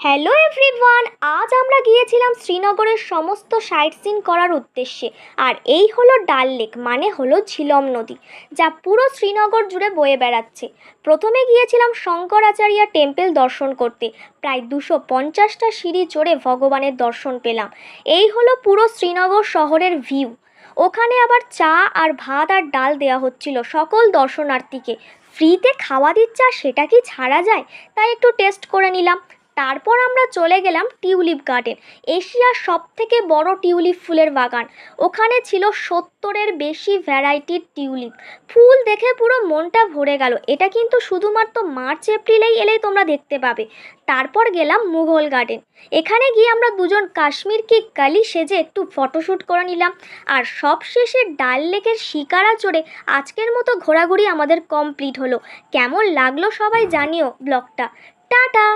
Hello everyone, আজ আমরা গিয়েছিলাম শ্রীনগরের সমস্ত সাইট সিন করার উদ্দেশ্যে। আর এই হলো ডাল লেক, মানে হলো ঝিলম নদী, যা পুরো শ্রীনগর জুড়ে বয়ে বেড়াচ্ছে। প্রথমে গিয়েছিলাম শঙ্করাচার্য টেম্পল দর্শন করতে। প্রায় 250টা সিঁড়ি চড়ে ভগবানের দর্শন পেলাম। এই হলো পুরো শ্রীনগর শহরের ভিউ। ওখানে আবার চা আর ভাত আর ডাল দেওয়া হচ্ছিল সকল দর্শনার্থীকে। ফ্রিতে খাওয়া দিচ্ছে, আর সেটা কি ছাড়া যায়? তাই একটু টেস্ট করে নিলাম। তারপর আমরা চলে গেলাম টিউলিপ গার্ডেন, এশিয়ার সবথেকে বড় টিউলিপ ফুলের বাগান। ওখানে ছিল 70-এর বেশি ভ্যারাইটির টিউলিপ। ফুল দেখে পুরো মনটা ভরে গেল। এটা কিন্তু শুধুমাত্র মার্চ এপ্রিলেই এলেই তোমরা দেখতে পাবে। তারপর গেলাম মুঘল গার্ডেন। এখানে গিয়ে আমরা দুজন কাশ্মীর কি কালি সেজে একটু ফটোশ্যুট করে নিলাম। আর সব শেষে ডাল লেকের শিকারা চড়ে আজকের মতো ঘোরাঘুরি আমাদের কমপ্লিট হলো। কেমন লাগলো সবাই জানিও ব্লগটা। টাটা।